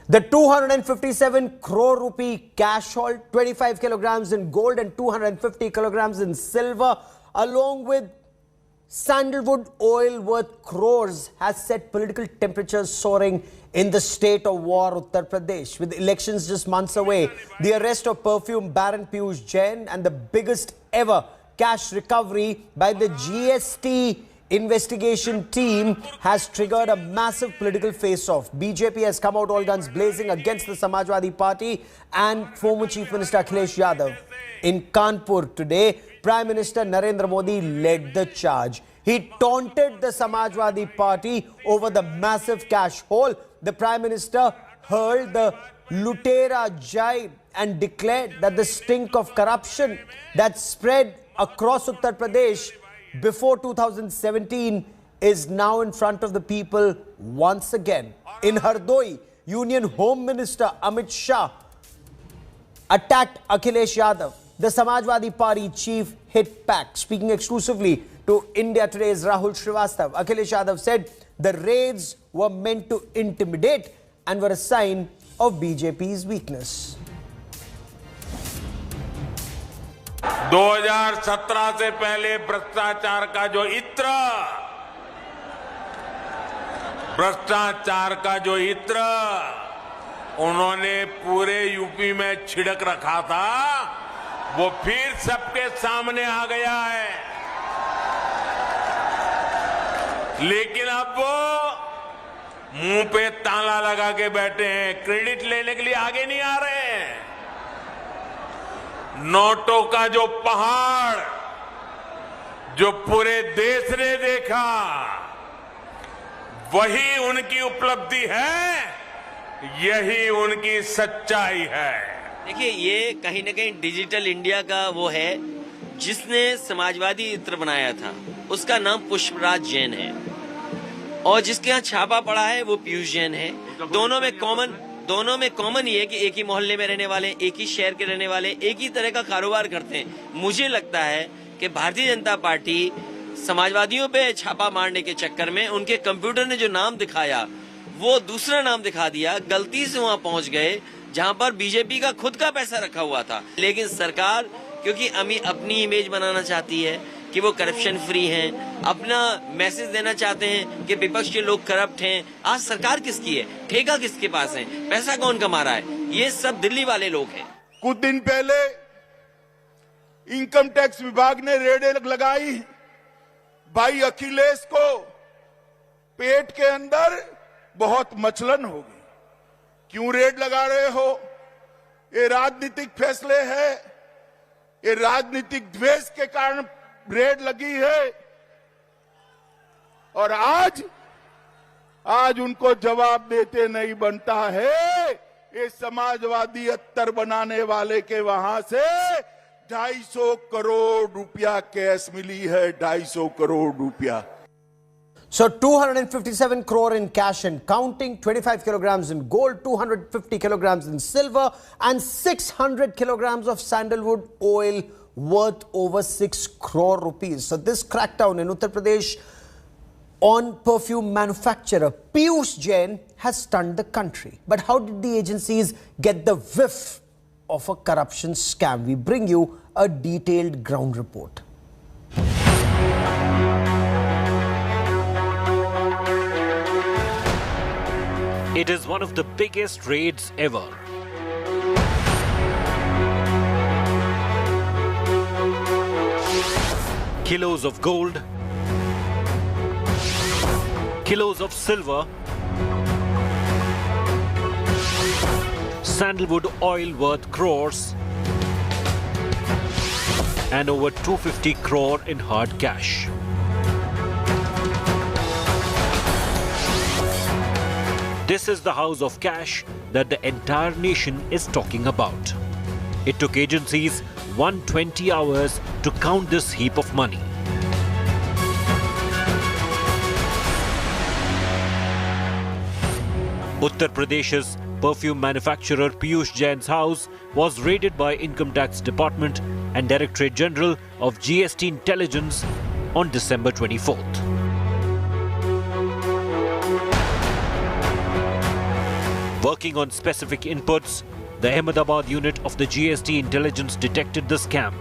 The 257 crore rupee cash haul, 25 kilograms in gold and 250 kilograms in silver, along with sandalwood oil worth crores, has set political temperatures soaring in the state of war, Uttar Pradesh. With elections just months away, the arrest of perfume baron Piyush Jain and the biggest ever cash recovery by the GST investigation team has triggered a massive political face-off. BJP has come out all guns blazing against the Samajwadi Party and former Chief Minister Akhilesh Yadav. In Kanpur today, Prime Minister Narendra Modi led the charge. He taunted the Samajwadi Party over the massive cash haul. The Prime Minister hurled the Lutera jibe and declared that the stink of corruption that spread across Uttar Pradesh before 2017 is now in front of the people once again. In Hardoi, Union Home Minister Amit Shah attacked Akhilesh Yadav. The Samajwadi Party chief hit back. Speaking exclusively to India Today's Rahul Srivastav, Akhilesh Yadav said the raids were meant to intimidate and were a sign of BJP's weakness. 2017 से पहले भ्रष्टाचार का जो इत्र उन्होंने पूरे UP में छिड़क रखा था, वो फिर सबके सामने आ गया है। लेकिन अब वो मुंह पे ताला लगा के बैठे हैं, क्रेडिट लेने के लिए आगे नहीं आ रहे हैं। नोटों का जो पहाड़ जो पूरे देश ने देखा, वही उनकी उपलब्धि है, यही उनकी सच्चाई है। देखिए, ये कहीं न कहीं डिजिटल इंडिया का वो है जिसने समाजवादी इत्र बनाया था, उसका नाम पुष्पराज जैन है और जिसके यहाँ छापा पड़ा है वो पीयूष जैन है। दोनों में कॉमन ये है कि एक ही मोहल्ले में रहने वाले, एक ही शहर के रहने वाले, एक ही तरह का कारोबार करते हैं। मुझे लगता है कि भारतीय जनता पार्टी समाजवादियों पे छापा मारने के चक्कर में उनके कंप्यूटर ने जो नाम दिखाया वो दूसरा नाम दिखा दिया, गलती से वहां पहुंच गए जहां पर बीजेपी का खुद का पैसा रखा हुआ था। लेकिन सरकार क्योंकि अपनी इमेज बनाना चाहती है कि वो करप्शन फ्री हैं, अपना मैसेज देना चाहते हैं कि विपक्ष के लोग करप्ट हैं। आज सरकार किसकी है, ठेका किसके पास है, पैसा कौन कमा रहा है, ये सब दिल्ली वाले लोग हैं। कुछ दिन पहले इनकम टैक्स विभाग ने रेड लगाई, भाई अखिलेश को पेट के अंदर बहुत मचलन हो गई। क्यों रेड लगा रहे हो? ये राजनीतिक फैसले है, ये राजनीतिक द्वेष के कारण रेड लगी है। और आज उनको जवाब देते नहीं बनता है। ये समाजवादी अत्तर बनाने वाले के वहां से 250 करोड़ रुपया कैश मिली है, 250 करोड़ रुपया। So 257 crore in cash and counting, 25 kilograms in gold, 250 kilograms in silver and 600 kilograms of sandalwood oil worth over 6 crore rupees. So this crackdown in Uttar Pradesh on perfume manufacturer Piyush Jain has stunned the country. But how did the agencies get the whiff of a corruption scam? We bring you a detailed ground report. It is one of the biggest raids ever. Kilos of gold, kilos of silver, sandalwood oil worth crores, and over 250 crore in hard cash. This is the house of cash that the entire nation is talking about. It took agencies 120 hours to count this heap of money. Uttar Pradesh's perfume manufacturer Piyush Jain's house was raided by Income Tax Department and Directorate General of GST Intelligence on December 24th. Working on specific inputs, the Ahmedabad unit of the GST intelligence detected the scam.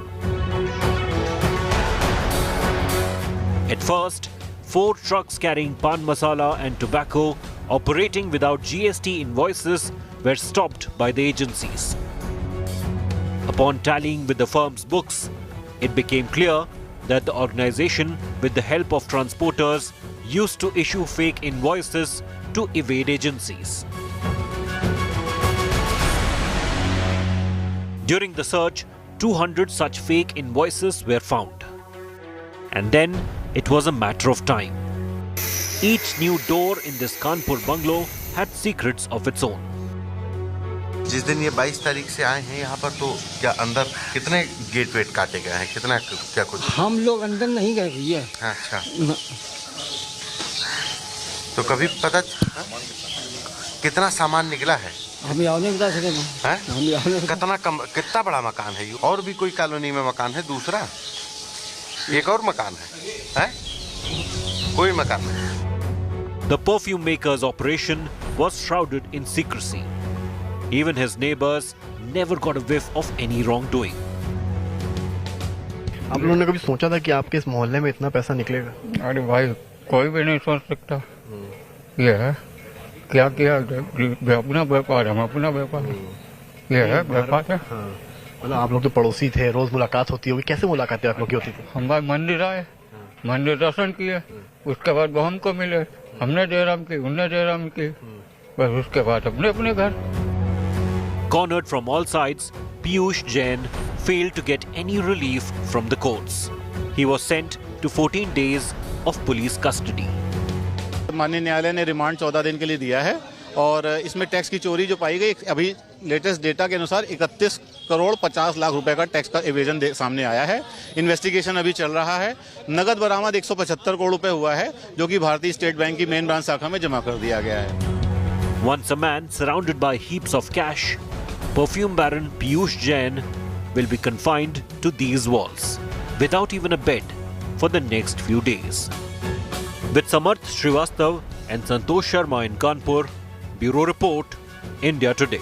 At first, 4 trucks carrying pan masala and tobacco operating without GST invoices were stopped by the agencies. Upon tallying with the firm's books, it became clear that the organization, with the help of transporters, used to issue fake invoices to evade agencies. During the search, 200 such fake invoices were found. And then it was a matter of time. Each new door in this Kanpur bungalow had secrets of its own. जिस दिन ये 22 तारीख से आए हैं यहाँ पर, तो क्या अंदर कितने गेट वेट काटे गए हैं, कितना क्या कुछ? हम लोग अंदर नहीं गए भैया। अच्छा, तो कभी पता कितना सामान निकला है? हम याद नहीं बता सकेंगे। कितना बड़ा मकान है? और भी कोई कॉलोनी में मकान है दूसरा? एक और मकान है? कोई मकान नहीं। The perfume maker's operation was shrouded in secrecy. Even his neighbors never got a whiff of any wrongdoing. आप लोगों ने कभी सोचा था कि आपके इस मोहल्ले में इतना पैसा निकलेगा? अरे भाई, कोई भी नहीं सोच सकता। ये है क्या किया, अपना व्यापार, हम अपना व्यापार, ये है व्यापार है। मतलब आप लोग तो पड़ोसी थे, रोज मुलाकात होती होगी, कैसे मुलाकातें आप लोग की होती थी? हम भाई मंदिर आए, मंदिर दर्शन किए, उसके बाद वो हमको मिले, हमने जयराम की, उनने जयराम की, बस उसके बाद अपने अपने घर। Cornered from all sides, Piyush Jain failed to get any relief from the courts. He was sent to 14 days of police custody. माननीय न्यायालय ने रिमांड 14 दिन के लिए दिया है और इसमें टैक्स की चोरी जो पाई गई, अभी लेटेस्ट डेटा के अनुसार 31 करोड़ 50 लाख रुपए का टैक्स का एवेजन सामने आया है। इन्वेस्टिगेशन अभी चल रहा है। नगद बरामद 175 करोड़ रुपए हुआ है, जो कि भारतीय स्टेट बैंक की मेन ब्रांच शाखा में जमा कर दिया गया है। Once a man surrounded by heaps of cash, perfume baron Piyush Jain will be confined to these walls without even a bed for the next few days. With Samarth Srivastav and Santosh Sharma in Kanpur, Bureau Report, India Today.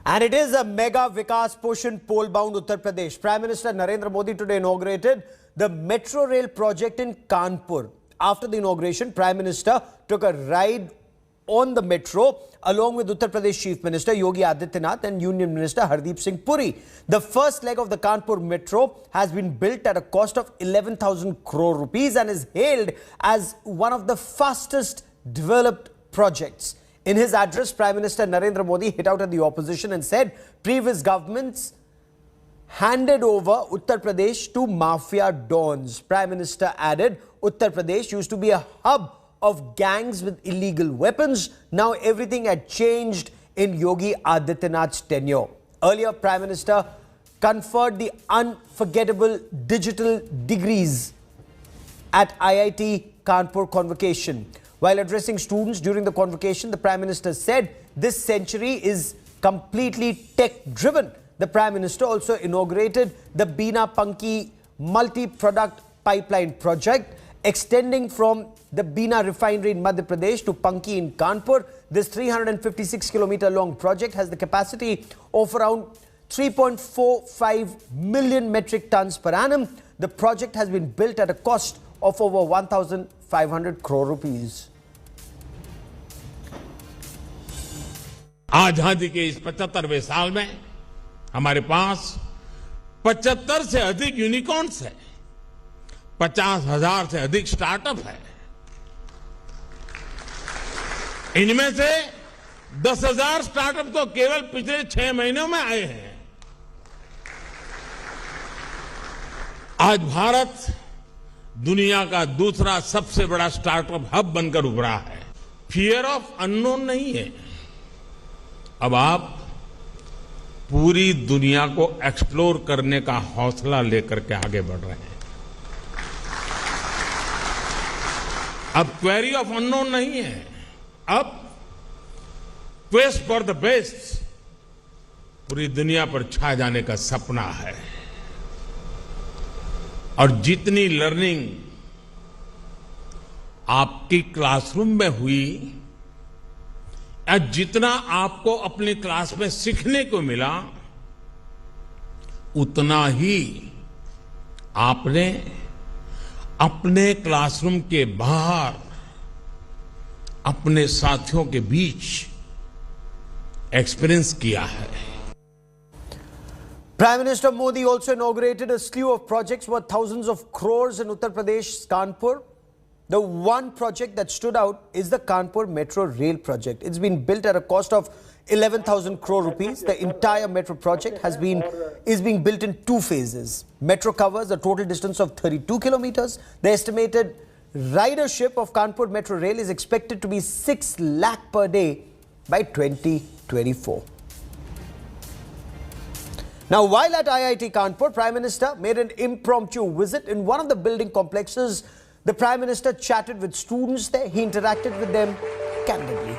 And it is a mega Vikas Pushan pole-bound Uttar Pradesh. Prime Minister Narendra Modi today inaugurated the metro rail project in Kanpur. After the inauguration, Prime Minister took a ride on the metro along with Uttar Pradesh Chief Minister Yogi Adityanath and Union Minister Hardeep Singh Puri. The first leg of the Kanpur metro has been built at a cost of 11,000 crore rupees and is hailed as one of the fastest developed projects. In his address, Prime Minister Narendra Modi hit out at the opposition and said previous governments handed over Uttar Pradesh to mafia dons. Prime Minister added, Uttar Pradesh used to be a hub of gangs with illegal weapons. Now everything had changed in Yogi Adityanath's tenure. Earlier, Prime Minister conferred the unforgettable digital degrees at IIT Kanpur convocation. While addressing students during the convocation, the Prime Minister said this century is completely tech-driven. The Prime Minister also inaugurated the Bina-Panki multi-product pipeline project, extending from the Bina refinery in Madhya Pradesh to Panki in Kanpur. This 356-kilometer long project has the capacity of around 3.45 million metric tons per annum. The project has been built at a cost of over 1,500 crore rupees. आजादी के इस 75वें साल में हमारे पास 75 से अधिक unicorns है, 50,000 से अधिक स्टार्टअप है। इनमें से 10,000 स्टार्टअप तो केवल पिछले 6 महीनों में आए हैं। आज भारत दुनिया का दूसरा सबसे बड़ा स्टार्टअप हब बनकर उभरा है। फियर ऑफ अननोन नहीं है। अब आप पूरी दुनिया को एक्सप्लोर करने का हौसला लेकर के आगे बढ़ रहे हैं। अब क्वेरी ऑफ अननोन नहीं है, अब क्वेस्ट फॉर द बेस्ट पूरी दुनिया पर छा जाने का सपना है। और जितनी लर्निंग आपकी क्लासरूम में हुई या जितना आपको अपनी क्लास में सीखने को मिला, उतना ही आपने अपने क्लासरूम के बाहर अपने साथियों के बीच एक्सपीरियंस किया है। Prime Minister Modi also inaugurated a slew of projects worth thousands of crores in Uttar Pradesh's Kanpur. The one project that stood out is the Kanpur Metro Rail project. It's been built at a cost of 11,000 crore rupees. The entire metro project is being built in two phases. Metro covers a total distance of 32 kilometers. The estimated ridership of Kanpur Metro Rail is expected to be 6 lakh per day by 2024. Now, while at IIT Kanpur, Prime Minister made an impromptu visit in one of the building complexes. The Prime Minister chatted with students there. He interacted with them candidly.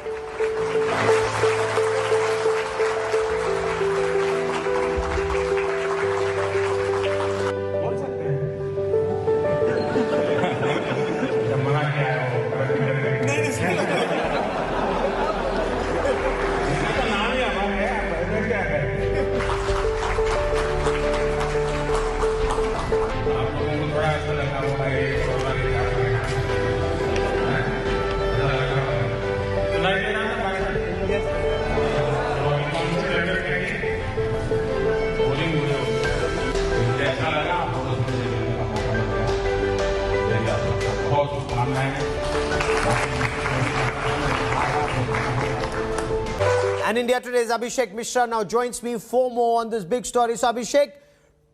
And India Today's Abhishek Mishra now joins me for more on this big story. So Abhishek,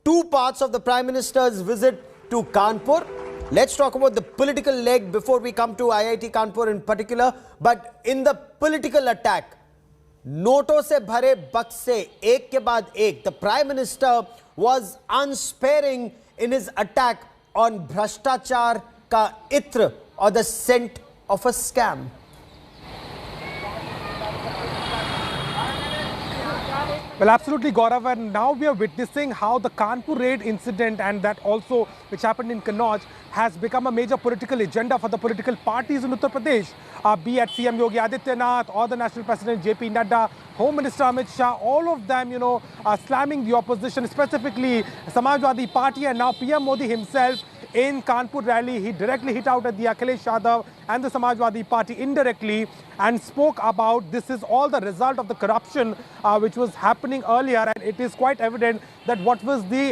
two parts of the Prime Minister's visit to Kanpur. Let's talk about the political leg before we come to IIT Kanpur in particular. But in the political attack, noto se bhare bakse, ek ke baad ek, the Prime Minister was unsparing in his attack on Bhrashtachar ka itra, or the scent of a scam. Well, absolutely, Gaurav, and now we are witnessing how the Kanpur raid incident and that also which happened in Kannauj has become a major political agenda for the political parties in Uttar Pradesh, be it CM Yogi Adityanath or the National President JP Nadda, Home Minister Amit Shah, all of them, slamming the opposition, specifically Samajwadi Party, and now PM Modi himself in Kanpur rally. He directly hit out at the Akhilesh Yadav and the Samajwadi Party indirectly and spoke about this is all the result of the corruption which was happening earlier, and it is quite evident that what was the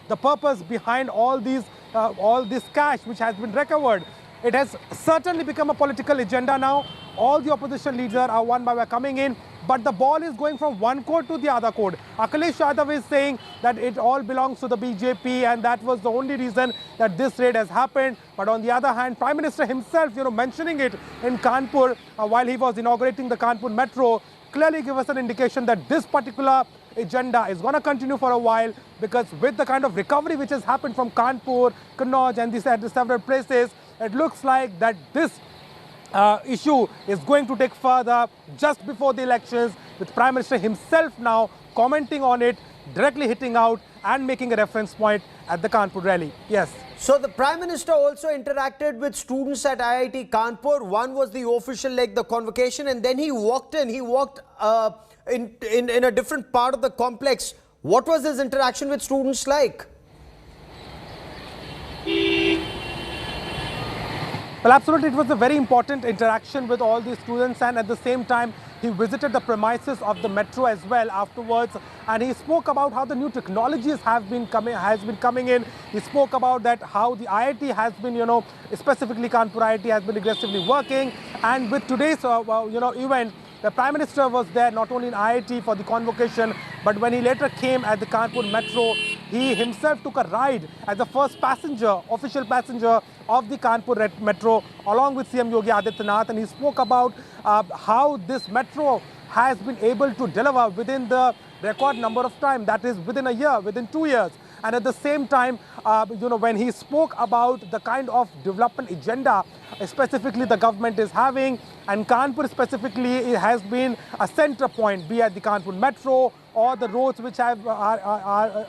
the purpose behind all this cash which has been recovered. It has certainly become a political agenda now. All the opposition leaders are one by one coming in, but the ball is going from one court to the other court. Akhilesh Yadav is saying that it all belongs to the BJP and that was the only reason that this raid has happened. But on the other hand, Prime Minister himself, mentioning it in Kanpur while he was inaugurating the Kanpur Metro, clearly give us an indication that this particular agenda is going to continue for a while, because with the kind of recovery which has happened from Kanpur, Kannauj and these several places, it looks like that this issue is going to take further just before the elections, with Prime Minister himself now commenting on it, directly hitting out and making a reference point at the Kanpur rally. Yes. So the Prime Minister also interacted with students at IIT Kanpur. One was the official leg, the convocation, and then he walked in. He walked in a different part of the complex. What was his interaction with students like? Well, absolutely, it was a very important interaction with all the students, and at the same time, he visited the premises of the metro as well afterwards, and he spoke about how the new technologies has been coming in. He spoke about that how the IIT has been, specifically Kanpur IIT has been aggressively working, and with today's, event, the Prime Minister was there not only in IIT for the convocation, but when he later came at the Kanpur Metro, he himself took a ride as the first passenger, official passenger of the Kanpur Metro, along with CM Yogi Adityanath, and he spoke about how this metro has been able to deliver within the record number of time, that is within a year, within 2 years. And at the same time, when he spoke about the kind of development agenda specifically the government is having, and Kanpur specifically it has been a center point, be it the Kanpur Metro or the roads which are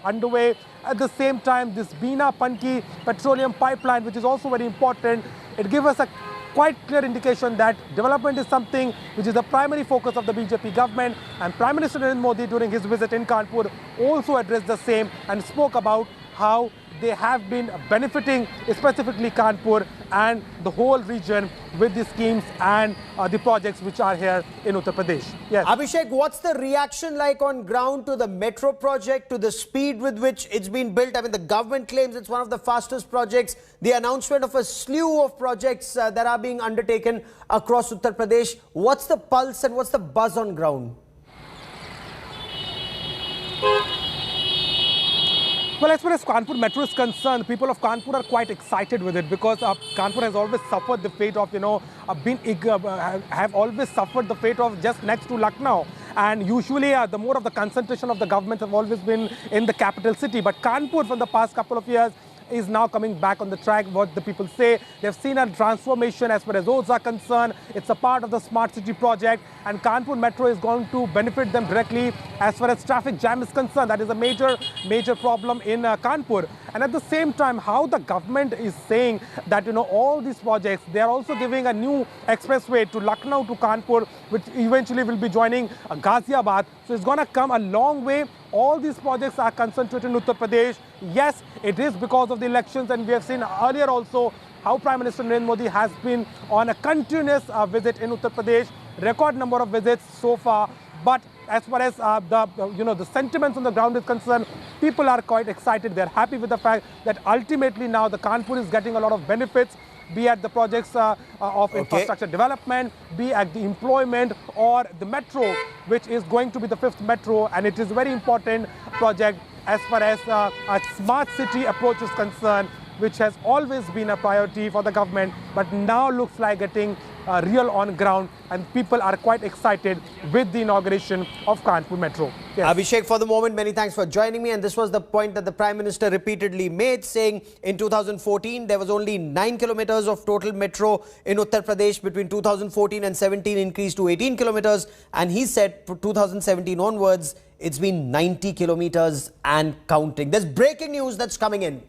underway. At the same time, this Bina Panki petroleum pipeline, which is also very important, it gives us a quite clear indication that development is something which is the primary focus of the BJP government, and Prime Minister Narendra Modi during his visit in Kanpur also addressed the same and spoke about how they have been benefiting specifically Kanpur and the whole region with the schemes and the projects which are here in Uttar Pradesh. Yes. Abhishek, what's the reaction like on ground to the metro project, to the speed with which it's been built? I mean, the government claims it's one of the fastest projects. The announcement of a slew of projects that are being undertaken across Uttar Pradesh. What's the pulse and what's the buzz on ground? Well, as far as Kanpur Metro is concerned, people of Kanpur are quite excited with it because Kanpur has always suffered the fate of, have always suffered the fate of just next to Lucknow. And usually the more of the concentration of the government have always been in the capital city. But Kanpur from the past couple of years is now coming back on the track, what the people say. They've seen a transformation as far as roads are concerned. It's a part of the smart city project, and Kanpur Metro is going to benefit them directly as far as traffic jam is concerned. That is a major problem in Kanpur. And at the same time, how the government is saying that, all these projects, they are also giving a new expressway to Lucknow to Kanpur, which eventually will be joining Ghaziabad. So it's going to come a long way. All these projects are concentrated in Uttar Pradesh. Yes, it is because of the elections, and we have seen earlier also how Prime Minister Narendra Modi has been on a continuous visit in Uttar Pradesh, record number of visits so far. But as far as the sentiments on the ground is concerned, people are quite excited. They're happy with the fact that ultimately now the Kanpur is getting a lot of benefits, be at the projects of infrastructure development, be at the employment or the metro, which is going to be the 5th metro, and it is a very important project as far as a smart city approach is concerned, which has always been a priority for the government, but now looks like getting real on ground, and people are quite excited with the inauguration of Kanpur Metro. Yes. Abhishek, for the moment, many thanks for joining me. And this was the point that the Prime Minister repeatedly made, saying in 2014 there was only 9 kilometers of total metro in Uttar Pradesh. Between 2014 and 17 increased to 18 kilometers. And he said 2017 onwards, it's been 90 kilometers and counting. There's breaking news that's coming in.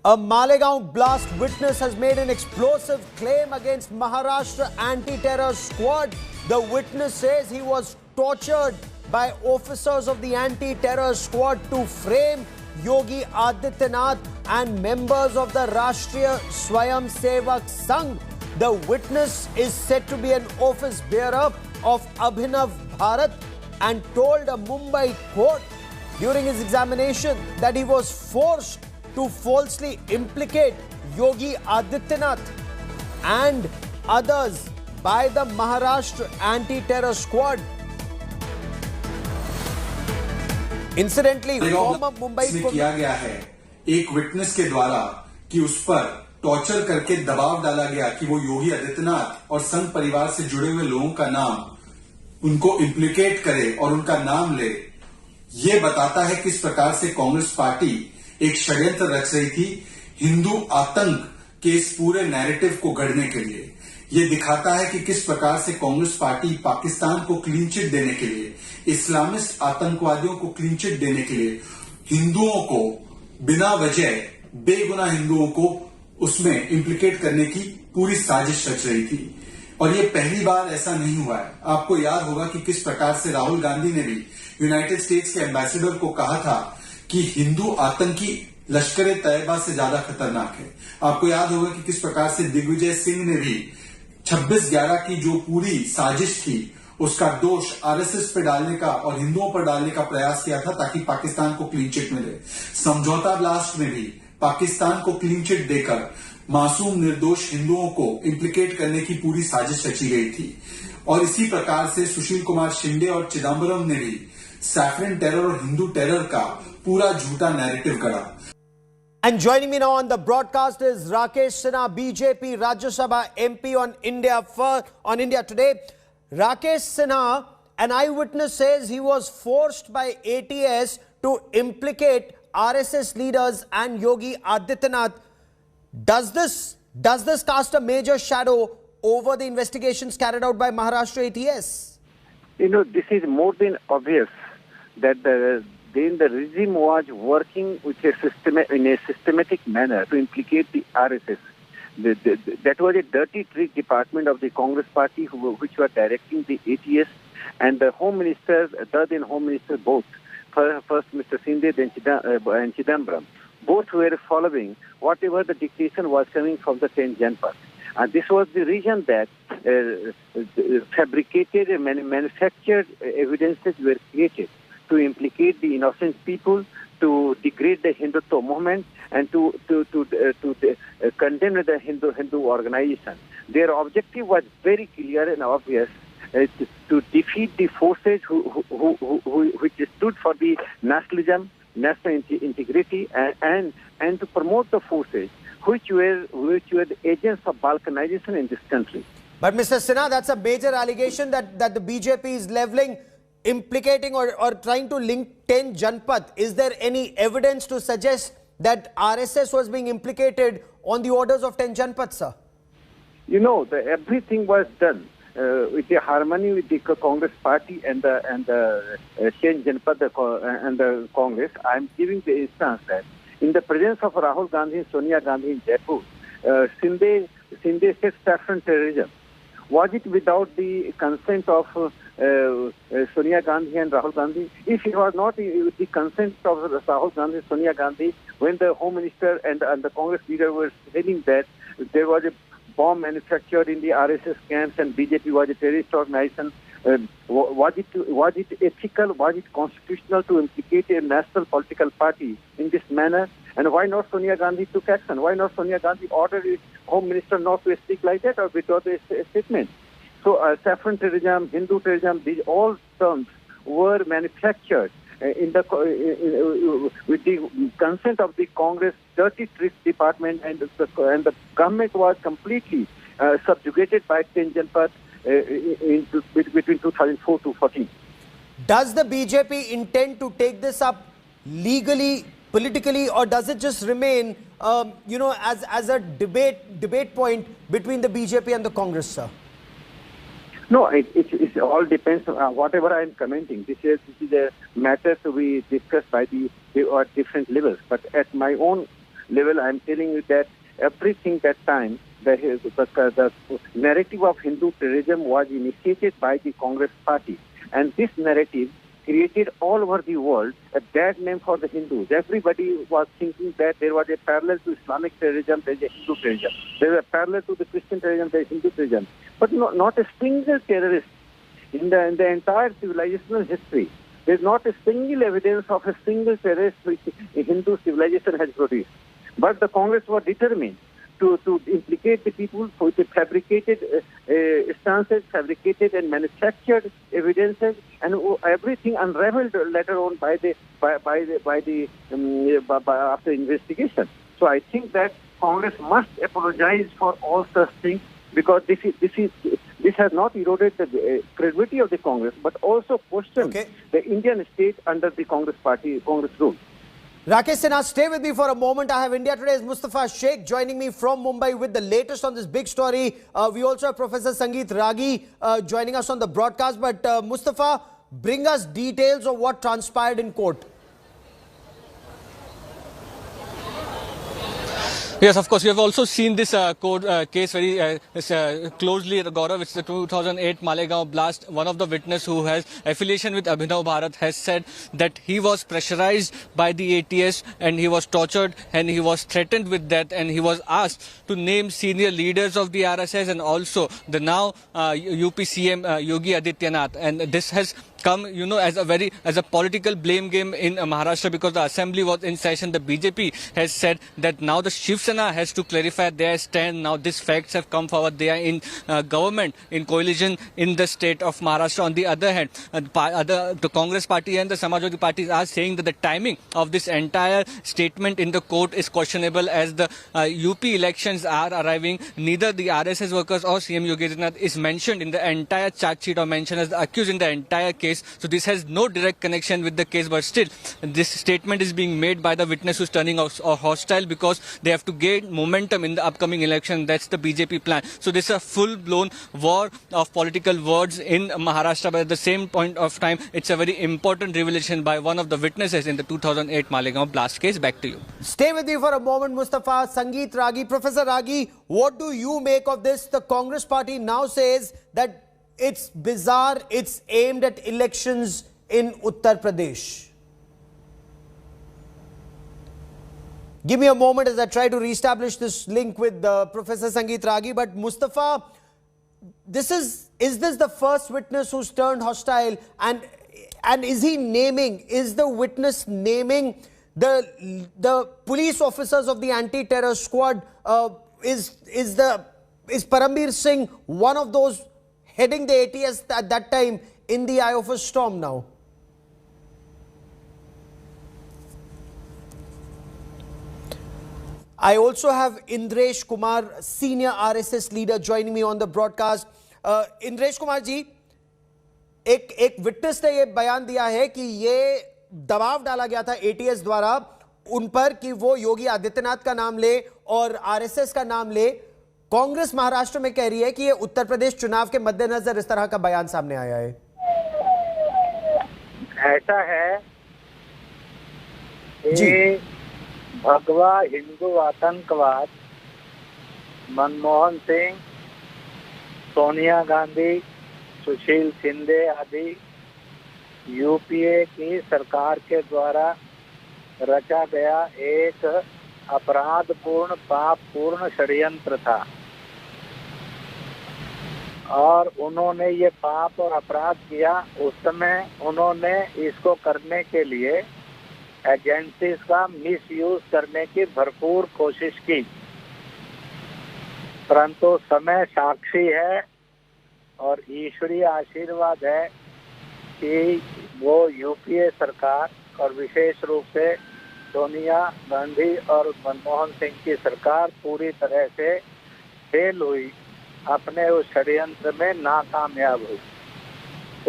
A Malegaon blast witness has made an explosive claim against Maharashtra anti-terror squad. The witness says he was tortured by officers of the anti-terror squad to frame Yogi Adityanath and members of the Rashtriya Swayam Sevak Sangh. The witness is said to be an office bearer of Abhinav Bharat and told a Mumbai court during his examination that he was forced to falsely implicate Yogi Adityanath and others by the Maharashtra anti-terror squad. Incidentally, former Mumbai किया गया है एक witness के द्वारा कि उस पर torture करके दबाव डाला गया कि वो योगी आदित्यनाथ और संघ परिवार से जुड़े हुए लोगों का नाम उनको इम्प्लीकेट करे और उनका नाम ले। ये बताता है किस प्रकार से कांग्रेस पार्टी एक षड्यंत्र रच रही थी हिंदू आतंक के इस पूरे नैरेटिव को गढ़ने के लिए। ये दिखाता है कि किस प्रकार से कांग्रेस पार्टी पाकिस्तान को क्लीन चिट देने के लिए, इस्लामिस्ट आतंकवादियों को क्लीन चिट देने के लिए, हिंदुओं को बिना वजह बेगुनाह हिंदुओं को उसमें इम्प्लीकेट करने की पूरी साजिश रच रही थी। और ये पहली बार ऐसा नहीं हुआ है। आपको याद होगा कि किस प्रकार से राहुल गांधी ने भी यूनाइटेड स्टेट्स के एम्बेसडर को कहा था कि हिंदू आतंकी लश्कर तैयबा से ज्यादा खतरनाक है। आपको याद होगा कि किस प्रकार से दिग्विजय सिंह ने भी 26/11 की जो पूरी साजिश थी उसका दोष आरएसएस पे डालने का और हिंदुओं पर डालने का प्रयास किया था ताकि पाकिस्तान को क्लीन चिट मिले। समझौता ब्लास्ट में भी पाकिस्तान को क्लीन चिट देकर मासूम निर्दोष हिंदुओं को इम्प्लीकेट करने की पूरी साजिश रची गई थी। और इसी प्रकार से सुशील कुमार शिंदे और चिदम्बरम ने भी सैफरन टेरर और हिंदू टेरर का पूरा झूठा नैरेटिव गढ़ा। And joining me now on the broadcast is Rakesh Sinha, BJP Rajya Sabha MP on India Today. Rakesh Sinha, an eyewitness says he was forced by ATS to implicate RSS leaders and Yogi Adityanath. Does this cast a major shadow over the investigations carried out by Maharashtra ATS? This is more than obvious that then the regime was working with in a systematic manner to implicate the RSS. That was a dirty trick department of the Congress party which were directing the ATS, and the Home Minister, the then Home Minister both, first Mr. Sindhe then and Chidambaram, both were following whatever the dictation was coming from the 10 Janpath. And this was the reason that fabricated and manufactured evidences were created to implicate the innocent people, to degrade the Hindutva movement, and to condemn the Hindu organization. Their objective was very clear and obvious, to defeat the forces which stood for the nationalism, national integrity, and to promote the forces which were the agents of balkanization in this country. But Mr. Sinha, that's a major allegation that the BJP is leveling, implicating or trying to link 10 Janpath. Is there any evidence to suggest that RSS was being implicated on the orders of 10 Janpath, sir? You know, everything was done with the harmony with the Congress party and the 10 Janpath and the Congress. I am giving the instance that in the presence of Rahul Gandhi and Sonia Gandhi in Jaipur, Sindhe said saffron terrorism. Was it without the consent of Sonia Gandhi and Rahul Gandhi? If it was not with the consent of Rahul Gandhi and Sonia Gandhi, when the Home Minister and the Congress leader were saying that there was a bomb manufactured in the RSS camps and BJP was a terrorist organization, was it ethical, was it constitutional to implicate a national political party in this manner? And why not Sonia Gandhi took action? Why not Sonia Gandhi ordered the Home Minister not to speak like that or withdraw the statement? So saffron terrorism, Hindu terrorism, these all terms were manufactured with the consent of the Congress dirty tricks department, and the government was completely subjugated by 10 Janpath between 2004 to 14. Does the BJP intend to take this up legally, politically, or does it just remain, as a debate point between the BJP and the Congress, sir? No, it all depends on whatever I am commenting. This is a matter to be discussed by the different levels. But at my own level, I am telling you that everything that time, the narrative of Hindu terrorism was initiated by the Congress party. And this narrative created all over the world a bad name for the Hindus. Everybody was thinking that there was a parallel to Islamic terrorism, there is a Hindu terrorism. There is a parallel to the Christian terrorism, there is Hindu terrorism. But not a single terrorist in the entire civilizational history. There is not a single evidence of a single terrorist which a Hindu civilization has produced. But the Congress was determined to implicate the people with the fabricated stances, fabricated and manufactured evidences, and everything unraveled later on after investigation. So I think that Congress must apologize for all such things, because this has not eroded the credibility of the Congress, but also questioned the Indian state under the Congress rule. Rakesh Sinha, stay with me for a moment. I have India Today's Mustafa Sheikh joining me from Mumbai with the latest on this big story. We also have Professor Sangeet Ragi joining us on the broadcast. But Mustafa, bring us details of what transpired in court. Yes, of course. We have also seen this court case very closely, Gaurav. It's the 2008 Malegaon blast. One of the witnesses who has affiliation with Abhinav Bharat has said that he was pressurized by the ATS and he was tortured and he was threatened with death, and he was asked to name senior leaders of the RSS and also the now UP CM Yogi Adityanath. And this has come, as a political blame game in Maharashtra, because the assembly was in session. The BJP has said that now the Shiv Sena has to clarify their stand. Now these facts have come forward. They are in government, in coalition in the state of Maharashtra. On the other hand, the Congress party and the Samajwadi parties are saying that the timing of this entire statement in the court is questionable, as the UP elections are arriving. Neither the RSS workers or CM Yogi Adityanath is mentioned in the entire charge sheet or mentioned as the accused in the entire case. case. So this has no direct connection with the case, but still this statement is being made by the witness who's turning hostile because they have to gain momentum in the upcoming election. That's the BJP plan. So this is a full-blown war of political words in Maharashtra, but at the same point of time, it's a very important revelation by one of the witnesses in the 2008 Malegaon blast case. Back to you. Stay with me for a moment, Mustafa. Sangeet Ragi. Professor Ragi, what do you make of this? The Congress party now says that it's bizarre, it's aimed at elections in Uttar Pradesh. Give me a moment as I try to reestablish this link with Professor Sangeet Ragi. But Mustafa, is this the first witness who's turned hostile? And is the witness naming the police officers of the anti-terror squad? Is Parambir Singh one of those heading the ATS at that time in the eye of a storm now? I also have Indresh Kumar, senior RSS leader, joining me on the broadcast. Indresh Kumar ji, एक witness ने ये बयान दिया है कि ये दबाव डाला गया था ATS द्वारा उन पर कि वो योगी आदित्यनाथ का नाम ले और RSS का नाम ले। कांग्रेस महाराष्ट्र में कह रही है कि ये उत्तर प्रदेश चुनाव के मद्देनजर इस तरह का बयान सामने आया है। ऐसा है कि भगवा हिंदू आतंकवाद मनमोहन सिंह, सोनिया गांधी, सुशील शिंदे आदि यूपीए की सरकार के द्वारा रचा गया एक अपराधपूर्ण पापपूर्ण षड्यंत्र था और उन्होंने ये पाप और अपराध किया। उस समय उन्होंने इसको करने के लिए एजेंसीज का मिसयूज करने की भरपूर कोशिश की, परंतु समय साक्षी है और ईश्वरीय आशीर्वाद है कि वो यूपीए सरकार और विशेष रूप से सोनिया गांधी और मनमोहन सिंह की सरकार पूरी तरह से फेल हुई, अपने उस षड्यंत्र में नाकामयाब हुई।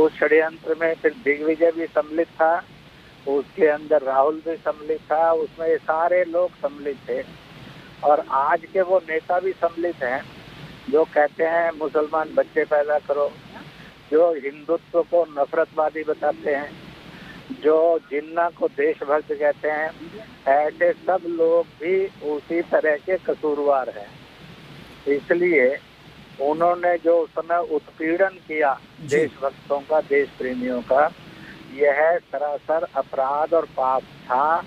उस षड्यंत्र में फिर दिग्विजय भी सम्मिलित था, उसके अंदर राहुल भी सम्मिलित था, उसमें ये सारे लोग सम्मिलित थे और आज के वो नेता भी सम्मिलित हैं जो कहते हैं मुसलमान बच्चे पैदा करो, जो हिंदुत्व को नफरतवादी बताते हैं, जो जिन्ना को देशभक्त कहते हैं, ऐसे सब लोग भी उसी तरह के कसूरवार हैं। इसलिए उन्होंने जो उस समय उत्पीड़न किया देशभक्तों का, देश प्रेमियों का, यह सरासर अपराध और पाप था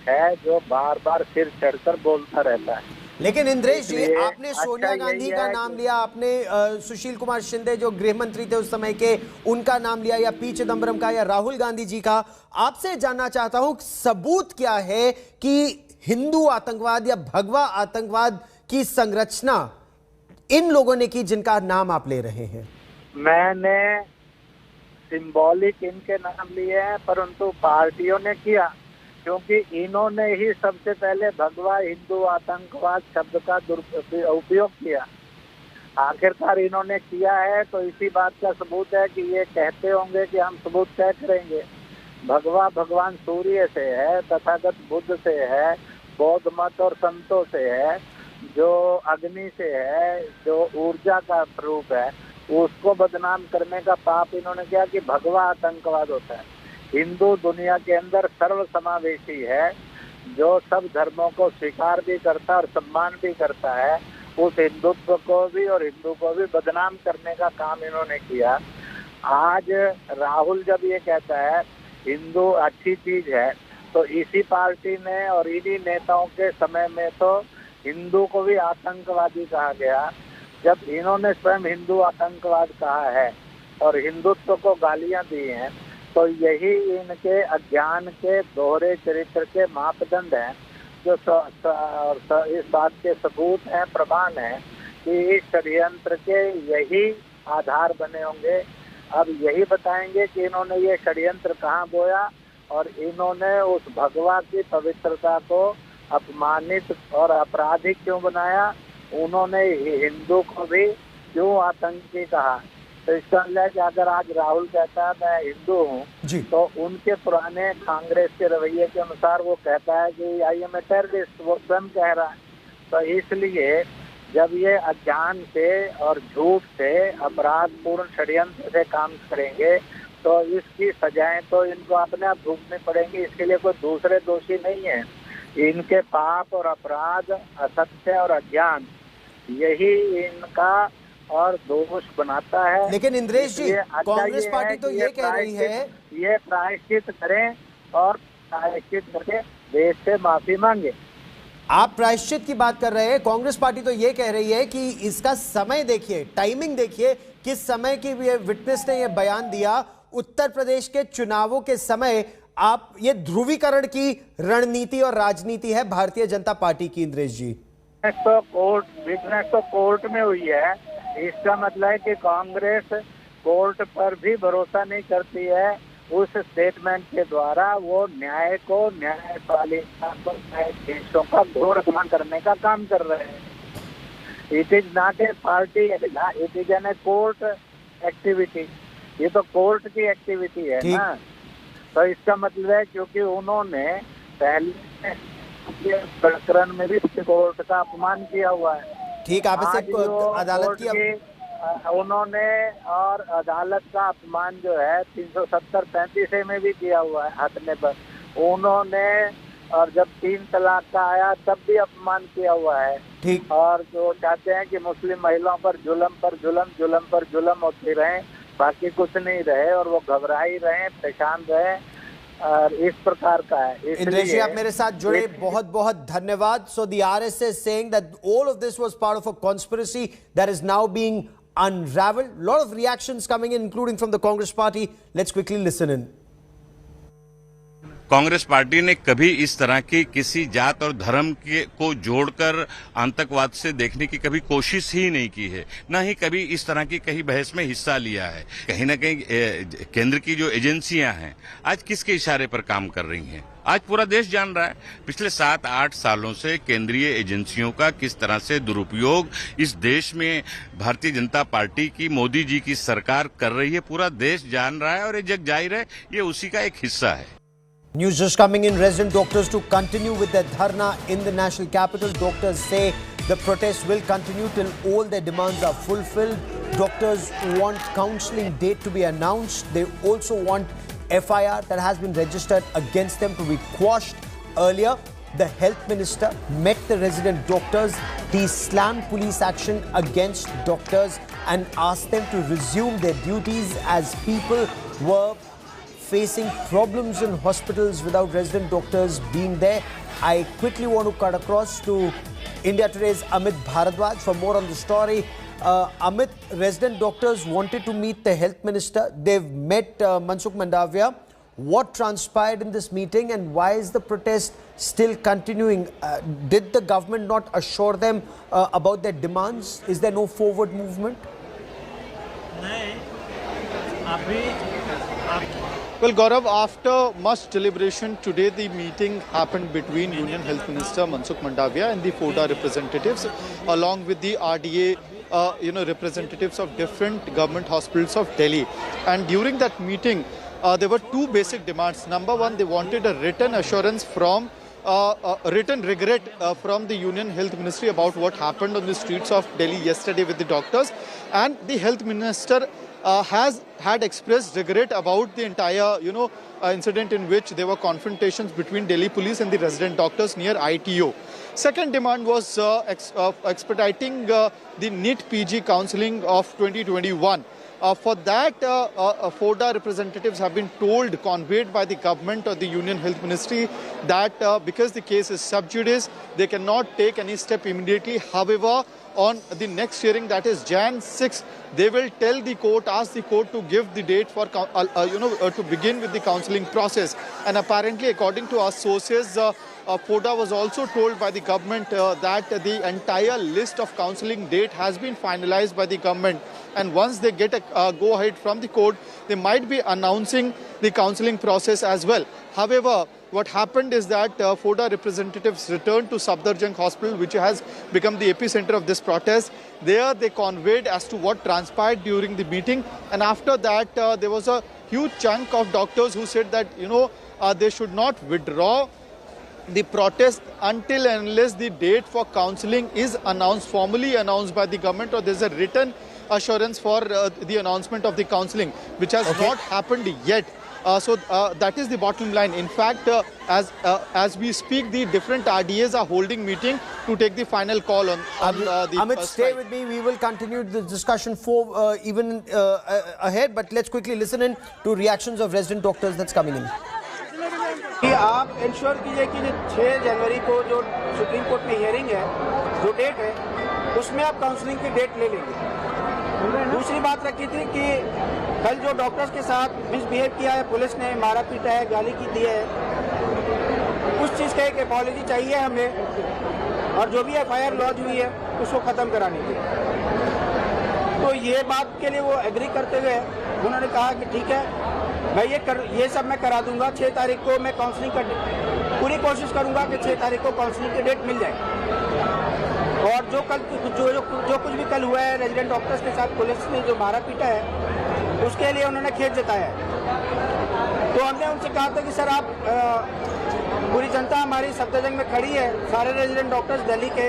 है जो बार बार सिर चढ़कर बोलता रहता है। लेकिन इंद्रेश जी, आपने सोनिया गांधी का नाम लिया, आपने सुशील कुमार शिंदे जो गृह मंत्री थे उस समय के, उनका नाम लिया, या पी चिदम्बरम का, या राहुल गांधी जी का। आपसे जानना चाहता हूं सबूत क्या है कि हिंदू आतंकवाद या भगवा आतंकवाद की संरचना इन लोगों ने की जिनका नाम आप ले रहे हैं? मैंने सिंबॉलिक इनके नाम लिए हैं, परंतु पार्टियों ने किया, क्योंकि इन्होंने ही सबसे पहले भगवा हिंदू आतंकवाद शब्द का उपयोग किया। आखिरकार इन्होंने किया है तो इसी बात का सबूत है कि ये कहते होंगे कि हम सबूत तय करेंगे। भगवा भगवान सूर्य से है, तथागत बुद्ध से है, बौद्ध मत और संतों से है, जो अग्नि से है, जो ऊर्जा का रूप है, उसको बदनाम करने का पाप इन्होंने किया कि भगवा आतंकवाद होता है। हिंदू दुनिया के अंदर सर्वसमावेशी है, जो सब धर्मों को स्वीकार भी करता और सम्मान भी करता है, उस हिंदुत्व को भी और हिंदू को भी बदनाम करने का काम इन्होंने किया। आज राहुल जब ये कहता है हिंदू अच्छी चीज है, तो इसी पार्टी ने और इन्हीं नेताओं के समय में तो हिंदू को भी आतंकवादी कहा गया। जब इन्होंने स्वयं हिंदू आतंकवाद कहा है और हिंदुत्व को गालियां दी हैं, तो यही इनके अज्ञान के दोहरे चरित्र के मापदंड हैं, जो इस बात के सबूत हैं, प्रमाण हैं कि इस षड्यंत्र के यही आधार बने होंगे। अब यही बताएंगे कि इन्होंने ये षड्यंत्र कहाँ बोया और इन्होंने उस भगवा की पवित्रता को अपमानित और आपराधिक क्यों बनाया, उन्होंने हिंदू को भी क्यों आतंकी कहा। तो इसका मतलब है कि अगर आज राहुल कहता है मैं हिंदू हूँ, तो उनके पुराने कांग्रेस के रवैये के अनुसार वो कहता है कि आई एम ए टेररिस्ट, वो स्वयं कह रहा है। तो इसलिए जब ये अज्ञान से और झूठ से अपराध पूर्ण षड्यंत्र से काम करेंगे तो इसकी सजाएं तो इनको अपने आप भुगतनी पड़ेंगी। इसके लिए कोई दूसरे दोषी नहीं है। इनके पाप और अपराध, असत्य और अज्ञान, यही इनका और दोष बनाता है। लेकिन इंद्रेश जी, कांग्रेस पार्टी तो ये कह रही है, ये प्रायश्चित करें और प्रायश्चित करके देश से माफी मांगे। आप प्रायश्चित की बात कर रहे हैं, कांग्रेस पार्टी तो ये कह रही है कि इसका समय देखिए, टाइमिंग देखिए, किस समय की विटनेस ने ये बयान दिया। उत्तर प्रदेश के चुनावों के समय आप ये ध्रुवीकरण की रणनीति और राजनीति है भारतीय जनता पार्टी की। इंद्रेश जी, तो विटनेस तो कोर्ट में हुई है, इसका मतलब है कि कांग्रेस कोर्ट पर भी भरोसा नहीं करती है। उस स्टेटमेंट के द्वारा वो न्याय को, न्यायपालिका को, न्यायाधीशों का घोर अपमान करने का काम कर रहे हैं। It is not a party, it is an a court activity. ये तो कोर्ट की एक्टिविटी है ना। तो इसका मतलब है क्योंकि उन्होंने पहले प्रकरण में भी कोर्ट का अपमान किया हुआ है। ठीक, आप इसे अदालत की उन्होंने और अदालत का अपमान जो है 370-35 में भी किया हुआ है हटने पर। उन्होंने और जब 3 तलाक का आया तब भी अपमान किया हुआ है। ठीक। और जो चाहते हैं कि मुस्लिम महिलाओं पर जुल्म होती रहे, बाकी कुछ नहीं रहे और वो घबरा ही रहे, परेशान रहे, और इस प्रकार का है। इंद्रेश जी, आप मेरे साथ जुड़े, बहुत बहुत धन्यवाद। So the RSS saying that all of this was part of a conspiracy that is now being unraveled. A lot of reactions coming in, including from the Congress party. Let's quickly listen in. Congress party ने कभी इस तरह की किसी जात और धर्म को जोड़कर आतंकवाद से देखने की कभी कोशिश ही नहीं की है, न ही कभी इस तरह की कहीं बहस में हिस्सा लिया है। कहीं न कहीं केंद्र की जो एजेंसियां हैं आज किसके इशारे पर काम कर रही हैं, आज पूरा देश जान रहा है। पिछले 7-8 सालों से केंद्रीय एजेंसियों का किस तरह से दुरुपयोग इस देश में भारतीय जनता पार्टी की, मोदी जी की सरकार कर रही है, पूरा देश जान रहा है और ये जग जाहिर है ये उसी का एक हिस्सा है। News just coming in. Resident doctors to continue with their dharna in the national capital. Doctors say the protest will continue till all their demands are fulfilled. Doctors want counselling date to be announced. They also want FIR that has been registered against them to be quashed. Earlier, the health minister met the resident doctors. He slammed police action against doctors and asked them to resume their duties as people were facing problems in hospitals without resident doctors being there. I quickly want to cut across to India Today's Amit Bharadwaj for more on the story. Amit, resident doctors wanted to meet the health minister. They've met Mansukh Mandavia. What transpired in this meeting and why is the protest still continuing? Did the government not assure them about their demands? Is there no forward movement? Well, Gaurav, after much deliberation, today the meeting happened between Union Health Minister Mansukh Mandavia and the FODA representatives, along with the RDA, representatives of different government hospitals of Delhi. And during that meeting, there were two basic demands. Number one, they wanted a written assurance from written regret from the Union Health Ministry about what happened on the streets of Delhi yesterday with the doctors, and the Health Minister has had expressed regret about the entire, incident in which there were confrontations between Delhi police and the resident doctors near ITO. Second demand was expediting the NEET PG counselling of 2021. For that, FODA representatives have been conveyed by the government or the Union Health Ministry that because the case is sub judice, they cannot take any step immediately. However, on the next hearing, that is Jan 6, they will tell the court, ask the court to give the date for, to begin with the counselling process. And apparently, according to our sources, FODA was also told by the government that the entire list of counselling date has been finalized by the government. And once they get a go-ahead from the court, they might be announcing the counselling process as well. However, what happened is that FODA representatives returned to Safdarjung Hospital, which has become the epicenter of this protest. There they conveyed as to what transpired during the meeting, and after that there was a huge chunk of doctors who said that, they should not withdraw the protest until and unless the date for counselling is announced, formally announced by the government, or there's a written assurance for the announcement of the counselling, which has not happened yet. So that is the bottom line. In fact, as we speak, the different RDAs are holding meeting to take the final call on the Amit, first stay flight. with me. We will continue the discussion for even ahead. But let's quickly listen in to reactions of resident doctors that's coming in. कि आप ensure कीजिए कि 6 जनवरी को जो supreme court में hearing है, जो date है, उसमें आप काउंसलिंग की डेट ले लेंगे। दूसरी बात रखी थी कि कल जो डॉक्टर्स के साथ मिसबिहेव किया है, पुलिस ने मारा पीटा है, गाली की दी है, उस चीज़ का एक अपॉलॉजी चाहिए हमें, और जो भी FIR लॉन्च हुई है उसको ख़त्म कराने की। तो ये बात के लिए वो एग्री करते हुए उन्होंने कहा कि ठीक है, मैं ये सब मैं करा दूंगा। 6 तारीख को मैं काउंसलिंग कर पूरी कोशिश करूंगा कि 6 तारीख को काउंसलिंग की डेट मिल जाए। और जो कुछ भी कल हुआ है रेजिडेंट डॉक्टर्स के साथ पुलिस ने जो मारा पीटा है, उसके लिए उन्होंने खेद जताया है। तो हमने उनसे कहा था कि सर आप पूरी जनता हमारी सफदरजंग में खड़ी है, सारे रेजिडेंट डॉक्टर्स दिल्ली के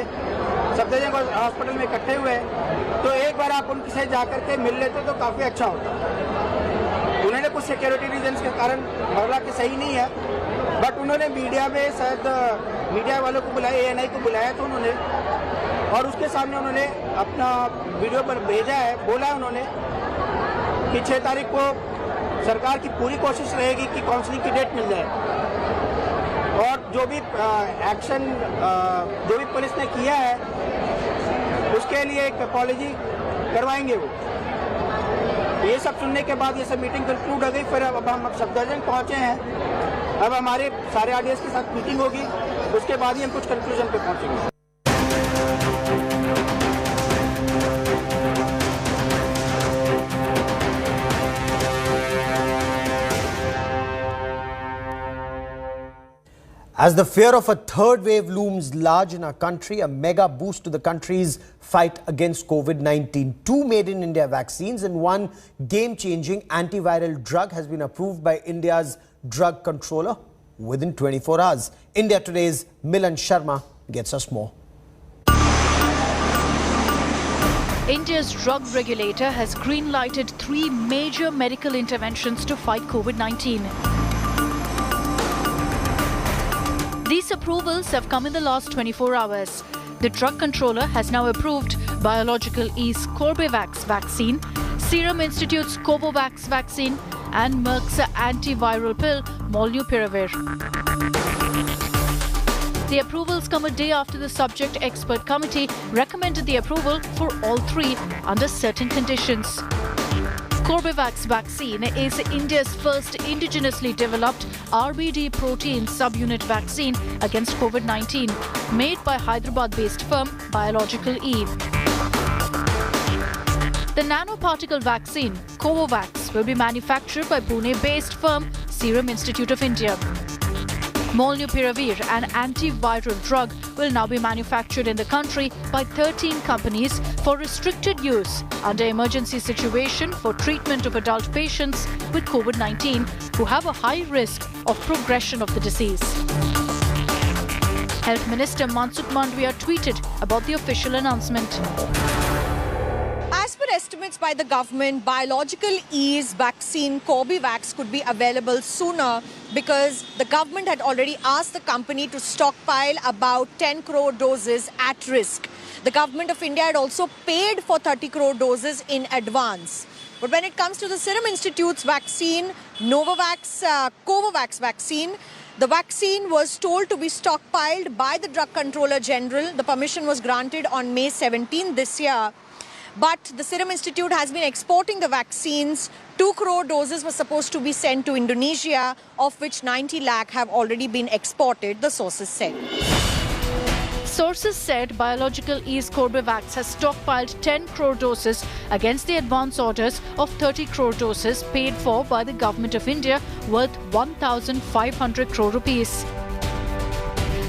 सफदरजंग हॉस्पिटल में इकट्ठे हुए हैं, तो एक बार आप उनसे जाकर के मिल लेते तो काफ़ी अच्छा होता। उन्होंने कुछ सिक्योरिटी रीजंस के कारण बोला कि सही नहीं है, बट उन्होंने मीडिया में शायद मीडिया वालों को बुलाया, ANI को बुलाया तो उन्होंने, और उसके सामने उन्होंने अपना वीडियो पर भेजा है, बोला उन्होंने कि 6 तारीख को सरकार की पूरी कोशिश रहेगी कि काउंसलिंग की डेट मिल जाए, और जो भी एक्शन जो भी पुलिस ने किया है उसके लिए एक अपॉलॉजी करवाएंगे वो। ये सब सुनने के बाद ये सब मीटिंग कंक्लूड हो गई। फिर अब हम सफदरजंग पहुंचे हैं, अब हमारे सारे RDAs के साथ मीटिंग होगी, उसके बाद ही हम कुछ कंक्लूजन पे पहुंचेंगे। As the fear of a third wave looms large in our country, a mega boost to the country's fight against COVID-19. 2 made-in-India vaccines and 1 game-changing antiviral drug has been approved by India's drug controller within 24 hours. India Today's Milan Sharma gets us more. India's drug regulator has green-lighted 3 major medical interventions to fight COVID-19. These approvals have come in the last 24 hours. The drug controller has now approved Biological E's Corbevax vaccine, Serum Institute's Covovax vaccine, and Merck's antiviral pill Molnupiravir. The approvals come a day after the subject expert committee recommended the approval for all 3 under certain conditions. Corbevax vaccine is India's first indigenously developed RBD protein subunit vaccine against COVID-19, made by Hyderabad-based firm Biological E. The nanoparticle vaccine, Covovax, will be manufactured by Pune-based firm Serum Institute of India. Molnupiravir, an antiviral drug, will now be manufactured in the country by 13 companies for restricted use under emergency situation for treatment of adult patients with COVID-19 who have a high risk of progression of the disease. Health Minister Mansukh Mandavia tweeted about the official announcement. As per estimates by the government, Biological E's vaccine Corbevax could be available sooner because the government had already asked the company to stockpile about 10 crore doses at risk. The government of India had also paid for 30 crore doses in advance. But when it comes to the Serum Institute's vaccine, Covovax vaccine, the vaccine was told to be stockpiled by the Drug Controller General. The permission was granted on May 17 this year. But the Serum Institute has been exporting the vaccines. 2 crore doses were supposed to be sent to Indonesia, of which 90 lakh have already been exported, the sources said. Sources said Biological E's Corbevax has stockpiled 10 crore doses against the advance orders of 30 crore doses paid for by the Government of India worth 1,500 crore rupees.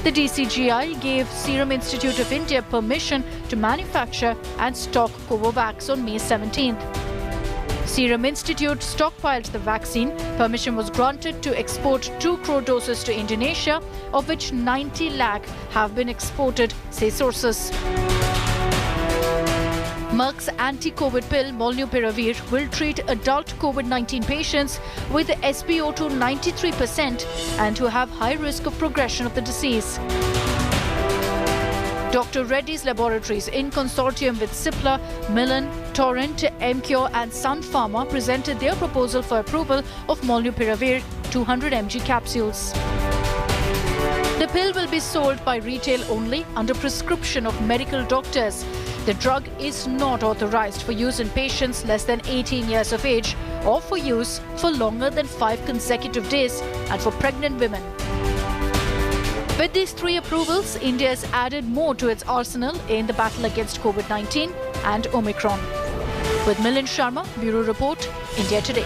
The DCGI gave Serum Institute of India permission to manufacture and stock Covovax on May 17th. Serum Institute stockpiled the vaccine. Permission was granted to export 2 crore doses to Indonesia, of which 90 lakh have been exported, say sources. Merck's anti-COVID pill Molnupiravir will treat adult COVID-19 patients with SpO2 93% and who have high risk of progression of the disease. Dr. Reddy's laboratories, in consortium with Cipla, Milan, Torrent, Emcure and Sun Pharma, presented their proposal for approval of Molnupiravir 200 mg capsules. The pill will be sold by retail only under prescription of medical doctors. The drug is not authorized for use in patients less than 18 years of age or for use for longer than 5 consecutive days and for pregnant women. With these 3 approvals, India has added more to its arsenal in the battle against COVID-19 and Omicron. With Milind Sharma, Bureau Report, India Today.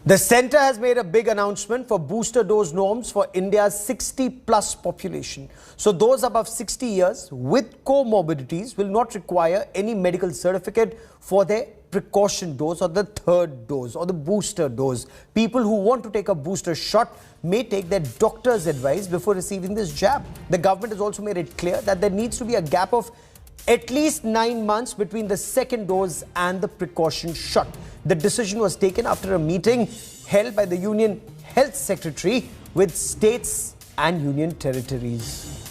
The centre has made a big announcement for booster dose norms for India's 60-plus population. So those above 60 years with comorbidities will not require any medical certificate for their precaution dose or the third dose or the booster dose. People who want to take a booster shot may take their doctor's advice before receiving this jab. The government has also made it clear that there needs to be a gap of at least 9 months between the second dose and the precaution shot. The decision was taken after a meeting held by the Union Health Secretary with states and union territories.